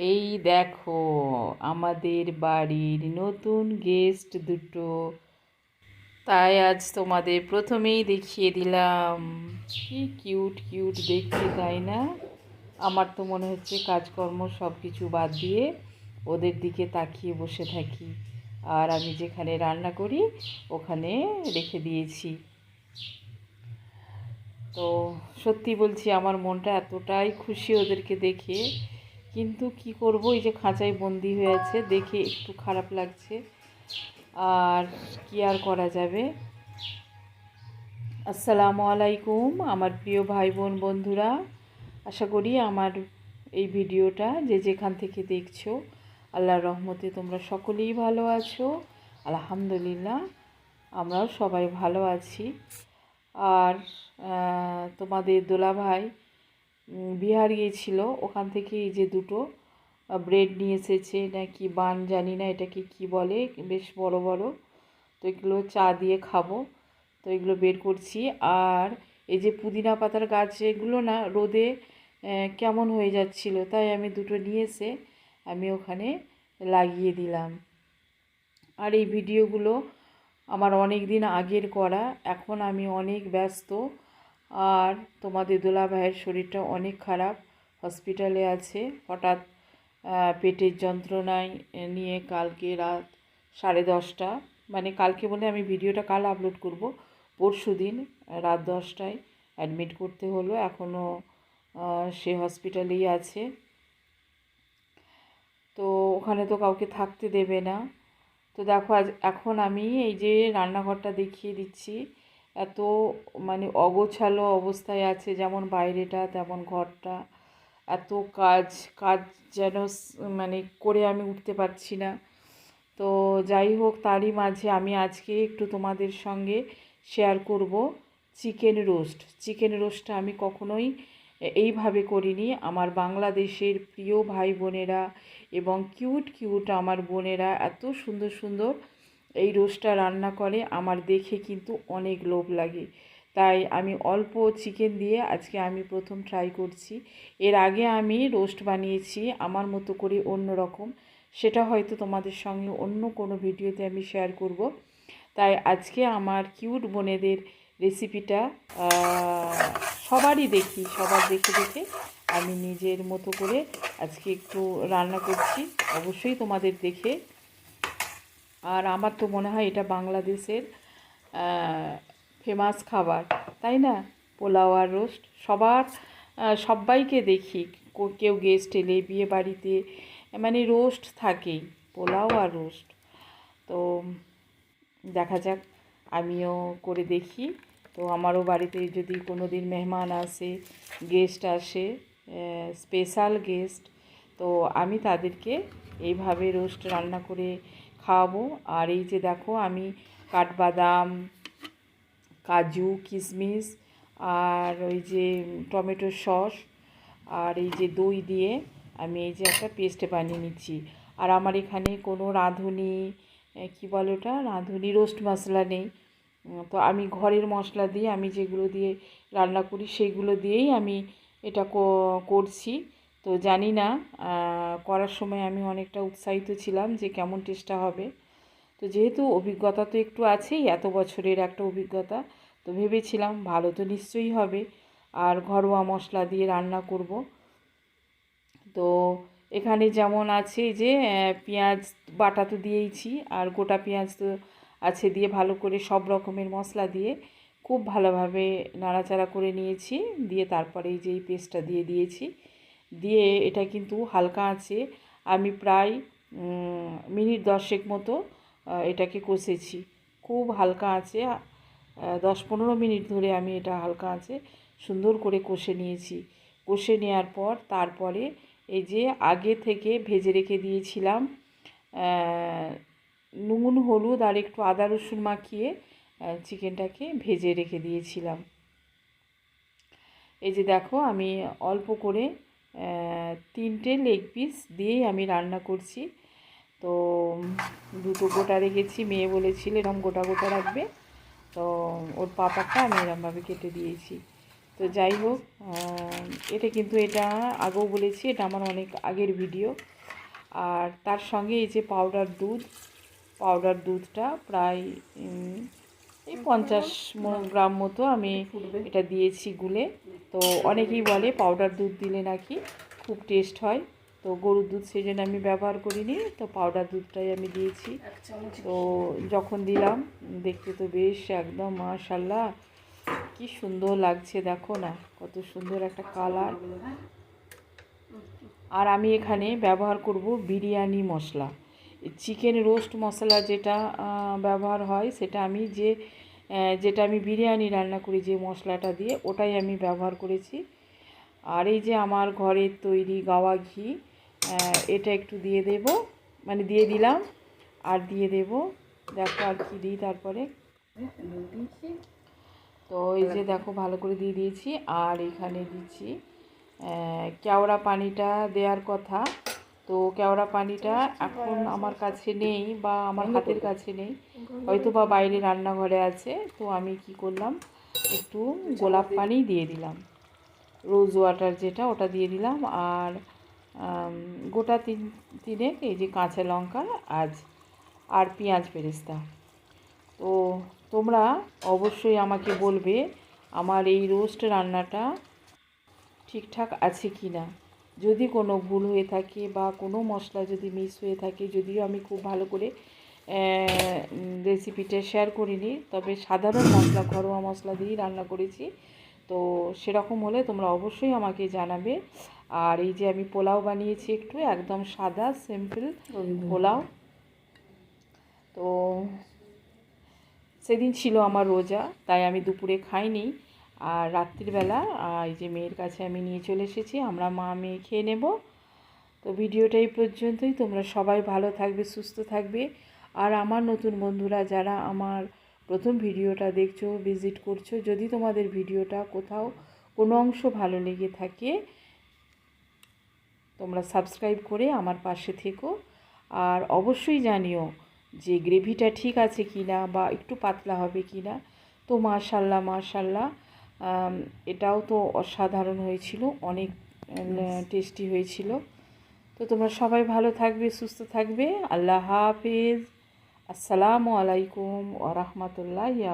এই দেখো, আমাদের বাড়ির নতুন গেস্ট দুটো। তাই আজ তোমাদের প্রথমেই দেখিয়ে দিলাম। কি কিউট কিউট দেখতে, তাই না? আমার তো মনে হচ্ছে কাজকর্ম সব কিছু বাদ দিয়ে ওদের দিকে তাকিয়ে বসে থাকি। আর আমি যেখানে রান্না করি ওখানে রেখে দিয়েছি। তো সত্যি বলছি, আমার মনটা এতটাই খুশি ওদেরকে দেখে। কিন্তু কি করব, এই যে খাঁচায় বন্দি হয়ে আছে দেখে একটু খারাপ লাগছে। আর কি আর করা যাবে। আসসালামু আলাইকুম আমার প্রিয় ভাই বোন বন্ধুরা। আশা করি আমার এই ভিডিওটা যে যেখান থেকে দেখছো, আল্লাহর রহমতে তোমরা সকলেই ভালো আছো। আলহামদুলিল্লাহ, আমরাও সবাই ভালো আছি। আর তোমাদের দোলাভাই বিহার গিয়েছিল, ওখান থেকে এই যে দুটো ব্রেড নিয়ে এসেছে, নাকি বান জানি না এটাকে কি বলে, বেশ বড় বড়। তো এগুলো চা দিয়ে খাবো। তো এগুলো বের করছি। আর এই যে পুদিনা পাতার গাছ, এগুলো না রোদে কেমন হয়ে যাচ্ছিল, তাই আমি দুটো নিয়ে এসে আমি ওখানে লাগিয়ে দিলাম। আর এই ভিডিওগুলো আমার অনেক দিন আগের করা, এখন আমি অনেক ব্যস্ত। আর তোমাদের দোলা ভাইয়ের শরীরটা অনেক খারাপ, হসপিটালে আছে। হঠাৎ পেটের যন্ত্রণায় নিয়ে কালকে রাত 10:30, মানে কালকে বলে আমি ভিডিওটা কাল আপলোড করব, পরশু দিন রাত 10টায় অ্যাডমিট করতে হলো। এখনও সে হসপিটালেই আছে। তো ওখানে তো কাউকে থাকতে দেবে না। তো দেখো, এখন আমি এই যে রান্নাঘরটা দেখিয়ে দিচ্ছি, এত মানে অগোছালো অবস্থায় আছে, যেমন বাইরেটা তেমন ঘরটা। এত কাজ কাজ যেন মানে করে আমি উঠতে পারছি না। তো যাই হোক, তারই মাঝে আমি আজকে একটু তোমাদের সঙ্গে শেয়ার করব চিকেন রোস্ট। চিকেন রোস্টটা আমি কখনোই এইভাবে করিনি। আমার বাংলাদেশের প্রিয় ভাই বোনেরা এবং কিউট কিউট আমার বোনেরা এত সুন্দর সুন্দর এই রোস্টটা রান্না করে, আমার দেখে কিন্তু অনেক লোভ লাগে। তাই আমি অল্প চিকেন দিয়ে আজকে আমি প্রথম ট্রাই করছি। এর আগে আমি রোস্ট বানিয়েছি আমার মতো করে অন্য রকম, সেটা হয়তো তোমাদের সঙ্গে অন্য কোনো ভিডিওতে আমি শেয়ার করব। তাই আজকে আমার কিউট বোনেদের রেসিপিটা সবারই দেখি, সবার দেখে দেখে আমি নিজের মতো করে আজকে একটু রান্না করছি, অবশ্যই তোমাদের দেখে। আর আমার তো মনে হয় এটা বাংলাদেশের ফেমাস খাবার, তাই না? পোলাও আর রোস্ট সবাইকে দেখি, কেউ গেস্ট এলে বিয়ে বাড়িতে মানে রোস্ট থাকেই, পোলাও আর রোস্ট। তো দেখা যাক, আমিও করে দেখি। তো আমারও বাড়িতে যদি কোনো দিন মেহমান আসে, গেস্ট আসে, স্পেশাল গেস্ট, তো আমি তাদেরকে এইভাবে রোস্ট রান্না করে খাওয়াবো। আর এই যে দেখো, আমি কাঠবাদাম, কাজু, কিশমিশ আর ওই যে টমেটো সস আর এই যে দই দিয়ে আমি এই যে একটা পেস্ট বানিয়ে নিচ্ছি। আর আমার এখানে কোনো রাঁধুনি, কী বলে ওটা, রাঁধুনি রোস্ট মশলা নেই। তো আমি ঘরের মশলা দিয়ে, আমি যেগুলো দিয়ে রান্না করি সেইগুলো দিয়েই আমি এটা করছি। তো জানি না, করার সময় আমি অনেকটা উৎসাহিত ছিলাম যে কেমন টেস্টটা হবে। তো যেহেতু অভিজ্ঞতা তো একটু আছেই, এত বছরের একটা অভিজ্ঞতা, তো ভেবেছিলাম ভালো তো নিশ্চয়ই হবে। আর ঘরোয়া মশলা দিয়ে রান্না করব। তো এখানে যেমন আছে যে পেঁয়াজ বাটা তো দিয়েইছি, আর গোটা পেঁয়াজ তো আছে, দিয়ে ভালো করে সব রকমের মশলা দিয়ে খুব ভালোভাবে নাড়াচাড়া করে নিয়েছি। দিয়ে তারপরে এই যে এই পেস্টটা দিয়ে দিয়েছি। দিয়ে এটা কিন্তু হালকা আছে, আমি প্রায় মিনিট 10 মতো এটাকে কষেছি। খুব হালকা আছে, 10-15 মিনিট ধরে আমি এটা হালকা আছে সুন্দর করে কষে নিয়েছি। কষে নেওয়ার পর তারপরে এই যে আগে থেকে ভেজে রেখে দিয়েছিলাম নুন হলুদ আর একটু আদা রসুন মাখিয়ে চিকেনটাকে ভেজে রেখে দিয়েছিলাম। এই যে দেখো, আমি অল্প করে 3টে লেগ পিস দিয়েই আমি রান্না করছি। তো দুটো গোটা রেখেছি, মেয়ে বলেছিল এরকম গোটা গোটা রাখবে, তো ওর পাপাটা আমি এরমভাবে কেটে দিয়েছি। তো যাই হোক, এটা কিন্তু এটা আগেও বলেছি, এটা আমার অনেক আগের ভিডিও। আর তার সঙ্গে এই যে পাউডার দুধটা প্রায় এই 50 গ্রাম মতো আমি এটা দিয়েছি গুলে। তো অনেকেই বলে পাউডার দুধ দিলে নাকি খুব টেস্ট হয়, তো গরুর দুধ সেই জন্য আমি ব্যবহার করিনি, তো পাউডার দুধটাই আমি দিয়েছি। তো যখন দিলাম দেখতে তো বেশ একদম মাশাআল্লাহ কি সুন্দর লাগছে, দেখো না কত সুন্দর একটা কালার। আর আমি এখানে ব্যবহার করব বিরিয়ানি মশলা, চিকেন রোস্ট মশলা যেটা ব্যবহার হয়, সেটা আমি যেটা আমি বিরিয়ানি রান্না করি যে মশলাটা দিয়ে, ওটাই আমি ব্যবহার করেছি। আর এই যে আমার ঘরের তৈরি গাওয়া ঘি, এটা একটু দিয়ে দেব, মানে দিয়ে দিলাম। আর দিয়ে দেব, দেখো আর কি দিই তারপরে, তো এই যে দেখো ভালো করে দিয়ে দিয়েছি। আর এখানে দিচ্ছি কেওড়া পানিটা দেওয়ার কথা, তো কেওড়া পানিটা এখন আমার কাছে নেই বা আমার হাতের কাছে নেই, হয়তো বা বাইরে রান্নাঘরে আছে। তো আমি কি করলাম, একটু গোলাপ পানি দিয়ে দিলাম, রোজ ওয়াটার যেটা, ওটা দিয়ে দিলাম। আর গোটা তিনেক এই যে কাঁচা লঙ্কা আর পেঁয়াজ বেরেস্তা। তো তোমরা অবশ্যই আমাকে বলবে আমার এই রোস্ট রান্নাটা ঠিকঠাক আছে কি না। যদি কোনো ভুল হয়ে থাকে বা কোনো মশলা যদি মিস হয়ে থাকে, যদিও আমি খুব ভালো করে রেসিপিটা শেয়ার করিনি, তবে সাধারণ মশলা, ঘরোয়া মশলা দিয়েই রান্না করেছি। তো সেরকম হলে তোমরা অবশ্যই আমাকে জানাবে। আর এই যে আমি পোলাও বানিয়েছি, একটু একদম সাদা সিম্পল পোলাও। তো সেদিন ছিল আমার রোজা, তাই আমি দুপুরে খাইনি। আর রাত্রিবেলা এই যে মেয়ের কাছে আমি নিয়ে চলে এসেছি, আমরা মা মেয়ে খেয়ে নেব। তো ভিডিওটা এই পর্যন্তই, তোমরা সবাই ভালো থাকবে, সুস্থ থাকবে। আর আমার নতুন বন্ধুরা যারা আমার প্রথম ভিডিওটা দেখছো, ভিজিট করছো, যদি তোমাদের ভিডিওটা কোথাও কোনো অংশ ভালো লেগে থাকে, তোমরা সাবস্ক্রাইব করে আমার পাশে থেকো। আর অবশ্যই জানিও যে গ্রেভিটা ঠিক আছে কি না, বা একটু পাতলা হবে কি না। তো মাশাল্লাহ এটাও তো অসাধারণ হয়েছিল, অনেক টেস্টি হয়েছিল। তো তোমরা সবাই ভালো থাকবে, সুস্থ থাকবে। আল্লাহ হাফেজ। আসসালামু আলাইকুম ওয়া রাহমাতুল্লাহি।